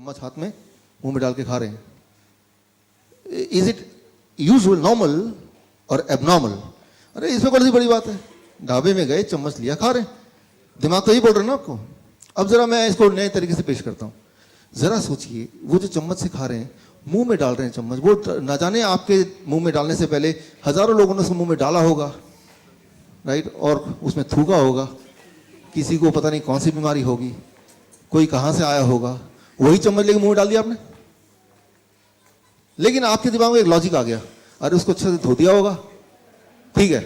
चम्मच हाथ में मुंह में डाल के खा रहे हैं. इज इट यूजुअल, नॉर्मल और एबनॉर्मल? अरे इसमें कौन सी बड़ी बात है? ढाबे में गए, चम्मच लिया, खा रहे हैं. दिमाग तो यही बोल रहे हैं ना आपको. अब जरा मैं इसको नए तरीके से पेश करता हूँ. जरा सोचिए, वो जो चम्मच से खा रहे हैं, मुंह में डाल रहे हैं चम्मच, वो ना जाने आपके मुंह में डालने से पहले हजारों लोगों ने उसको मुंह में डाला होगा, राइट, और उसमें थूका होगा. किसी को पता नहीं कौन सी बीमारी होगी, कोई कहाँ से आया होगा, वही चम्मच लेके मुंह में डाल दिया आपने. लेकिन आपके दिमाग में एक लॉजिक आ गया, अरे उसको अच्छे से धो दिया होगा. ठीक है,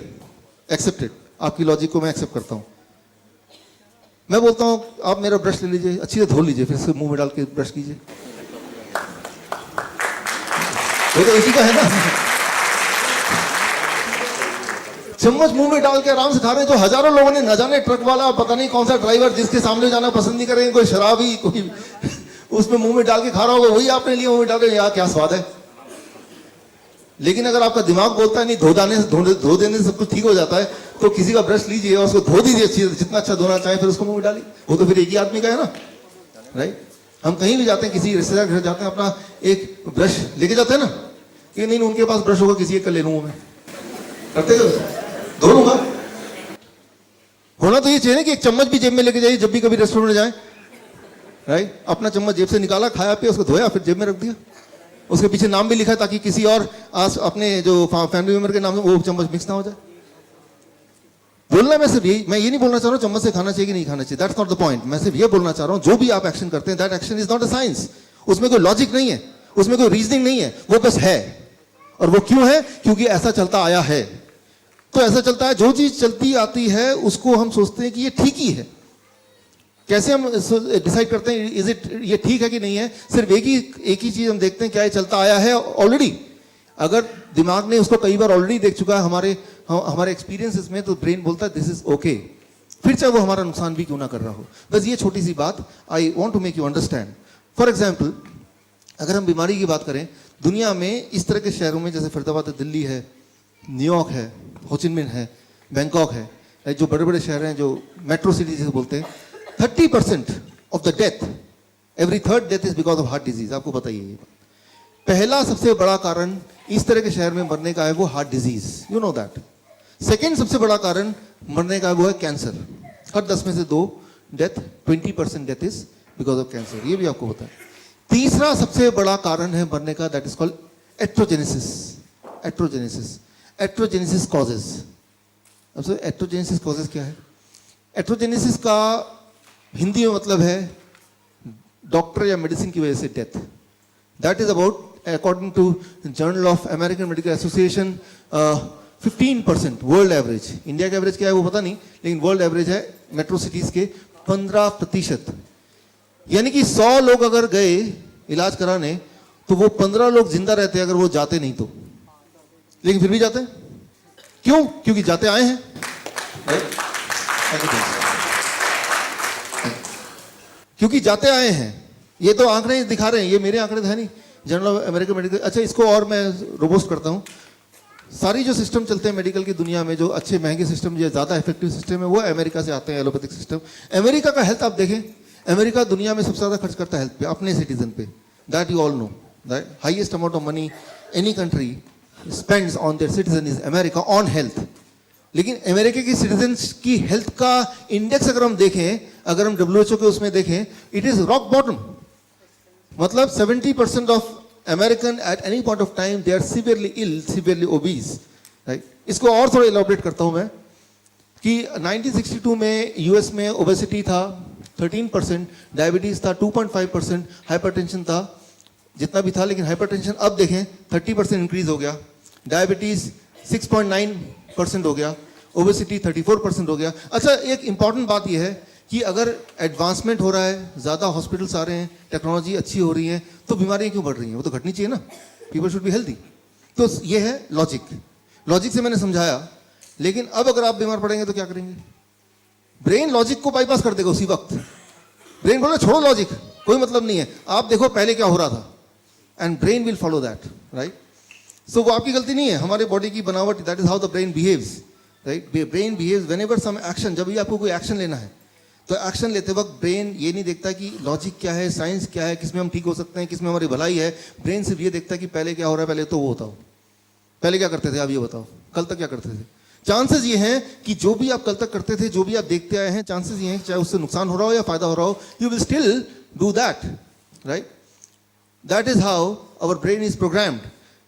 एक्सेप्टेड. आपकी लॉजिक को मैं एक्सेप्ट करता हूं. मैं बोलता हूं आप मेरा ब्रश ले लीजिए, अच्छी से धो लीजिए, फिर इसको मुंह में डाल के ब्रश कीजिए. वो तो इसी का है ना. चम्मच मुंह में डाल के आराम से खा रहे हैं. तो हजारों लोगों ने, न जाने ट्रक वाला, पता नहीं कौन सा ड्राइवर, जिसके सामने जाना पसंद नहीं करेंगे, कोई शराबी, कोई उसमें मुंह में डाल के खा रहा होगा, वही आपने लिया मुंह में डाल के, यार क्या स्वाद है. लेकिन अगर आपका दिमाग बोलता है नहीं, धो देने से सब कुछ ठीक हो जाता है, तो किसी का ब्रश लीजिए और उसको धो दीजिए अच्छी, जितना अच्छा धोना चाहे, फिर उसको मुंह में डालिए. वो तो फिर एक ही आदमी का है ना, राइट. हम कहीं भी जाते हैं, किसी रिश्तेदार घर जाते हैं, अपना एक ब्रश लेके जाते हैं ना, कि नहीं उनके पास ब्रश होगा, किसी एक का ले लूंगा मैं. करते धो लूंगा. होना तो ये चाहिए ना कि एक चम्मच भी जेब में लेके जाइए जब भी कभी रेस्टोरेंट में जाए, राइट. अपना चम्मच जेब से निकाला, खाया पिया, उसको धोया, फिर जेब में रख दिया. उसके पीछे नाम भी लिखा है ताकि किसी और अपने जो फैमिली मेंबर के नाम से वो चम्मच मिक्स ना हो जाए. बोलना मैं सिर्फ यही, मैं ये नहीं बोलना चाह रहा हूँ चम्मच से खाना चाहिए कि नहीं खाना चाहिए, दैट्स नॉट द पॉइंट. मैं सिर्फ ये बोलना चाह रहा हूँ, जो भी आप एक्शन करते हैं, that action is not a science. उसमें कोई लॉजिक नहीं है, उसमें कोई रीजनिंग नहीं है, वो बस है. और वो क्यों है? क्योंकि ऐसा चलता आया है. तो ऐसा चलता है, जो चीज चलती आती है उसको हम सोचते हैं कि ये ठीक ही है. कैसे हम डिसाइड करते हैं इज इट, ये ठीक है कि नहीं है? सिर्फ एक ही चीज हम देखते हैं, क्या ये चलता आया है ऑलरेडी. अगर दिमाग ने उसको कई बार ऑलरेडी देख चुका है हमारे एक्सपीरियंसेस में, तो ब्रेन बोलता है दिस इज ओके, फिर चाहे वो हमारा नुकसान भी क्यों ना कर रहा हो. बस ये छोटी सी बात I want to make you understand. For example, अगर हम बीमारी की बात करें, दुनिया में इस तरह के शहरों में जैसे फरीदाबाद, दिल्ली है, न्यूयॉर्क है, होचिनमिन है, बैंकॉक है, जो बड़े बड़े शहर हैं, जो मेट्रो सिटी जिसे बोलते हैं, 30% of the death, every third death is because of heart disease. आपको पता ही है ये बात. पहला सबसे बड़ा कारण इस तरह के शहर में मरने का है वो heart disease, you know that. Second सबसे बड़ा कारण मरने का है वो है कैंसर. हर 10 में से 2 death, 20% death is because of cancer, ये भी आपको पता है. तीसरा सबसे बड़ा कारण है मरने का, दैट इज कॉल्ड एट्रोजेनेसिस. एट्रोजेनेसिस कॉजेज. अब एट्रोजेनेसिस कॉजेज क्या है? एट्रोजेनेसिस का हिंदी में मतलब है डॉक्टर या मेडिसिन की वजह से death. That is about, according to journal of American medical association, 15%. World average, India का एवरेज क्या है वो पता नहीं, लेकिन वर्ल्ड एवरेज है मेट्रो सिटीज के 15%. यानी कि 100 लोग अगर गए इलाज कराने, तो वो 15 लोग जिंदा रहते अगर वो जाते नहीं तो. लेकिन फिर भी जाते हैं. क्यों? क्योंकि जाते आए हैं. क्योंकि जाते आए हैं. ये तो आंकड़े दिखा रहे हैं, ये मेरे आंकड़े है नहीं, जर्नल ऑफ अमेरिकन मेडिकल. अच्छा, इसको और मैं रोबोस्ट करता हूं. सारी जो सिस्टम चलते हैं मेडिकल की दुनिया में, जो अच्छे महंगे सिस्टम, जो ज्यादा इफेक्टिव सिस्टम है, वो अमेरिका से आते हैं, एलोपैथिक सिस्टम. अमेरिका का हेल्थ आप देखें, अमेरिका दुनिया में सबसे ज्यादा खर्च करता है हेल्थ पे, अपने सिटीजन पे. That you all know. That highest amount of money any country spends on their citizen is America on health. लेकिन अमेरिका की सिटीजन्स की हेल्थ का इंडेक्स अगर हम देखें, अगर हम WHO के उसमें देखें, इट इज रॉक बॉटम. मतलब 70% of American at any point of time they are severely ill, severely obese, right. इसको और थोड़ा इलैबोरेट करता हूं मैं कि 1962 में यूएस में ओबेसिटी था 13%, डायबिटीज था 2.5%, हाइपरटेंशन था जितना भी था, लेकिन हाइपरटेंशन अब देखें 30% इंक्रीज हो गया, डायबिटीज 6.9% हो गया, ओबेसिटी 34% हो गया. अच्छा, एक इंपॉर्टेंट बात यह है कि अगर एडवांसमेंट हो रहा है, ज़्यादा हॉस्पिटल्स आ रहे हैं, टेक्नोलॉजी अच्छी हो रही है, तो बीमारियां क्यों बढ़ रही हैं? वो तो घटनी चाहिए ना. People should be healthy. तो ये है लॉजिक. लॉजिक से मैंने समझाया. लेकिन अब अगर आप बीमार पड़ेंगे तो क्या करेंगे? ब्रेन लॉजिक को बाईपास कर देगा उसी वक्त. ब्रेन बोले छोड़ो लॉजिक, कोई मतलब नहीं है, आप देखो पहले क्या हो रहा था, and brain will follow that, right. So वो आपकी गलती नहीं है, हमारे बॉडी की बनावट, that is how the brain behaves, right. Brain behaves whenever some action, जब भी आपको कोई एक्शन लेना है, तो एक्शन लेते वक्त ब्रेन ये नहीं देखता कि लॉजिक क्या है, साइंस क्या है, किसमें हम ठीक हो सकते हैं, किसमें हमारी भलाई है। ब्रेन सिर्फ ये देखता है कि पहले क्या हो रहा है, पहले तो वो बताओ, पहले क्या करते थे आप ये बताओ, कल तक क्या करते थे। चांसेस ये हैं कि जो भी आप कल तक करते थे, जो भी आप देखते आए हैं, चांसेस ये हैं कि चाहे उससे नुकसान हो रहा हो या फायदा हो रहा हो, you will still do that, right. That is how our brain is programmed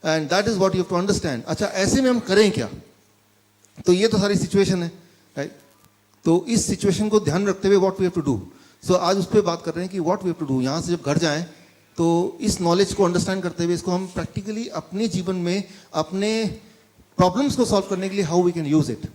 and that is what you have to understand. अच्छा, ऐसे में हम करें क्या? तो ये तो सारी सिचुएशन है, राइट। तो इस सिचुएशन को ध्यान रखते हुए what we have to do, so आज उस पर बात कर रहे हैं कि what we have to do. यहाँ से जब घर जाएं तो इस नॉलेज को अंडरस्टैंड करते हुए इसको हम प्रैक्टिकली अपने जीवन में अपने प्रॉब्लम्स को सॉल्व करने के लिए how we can use it.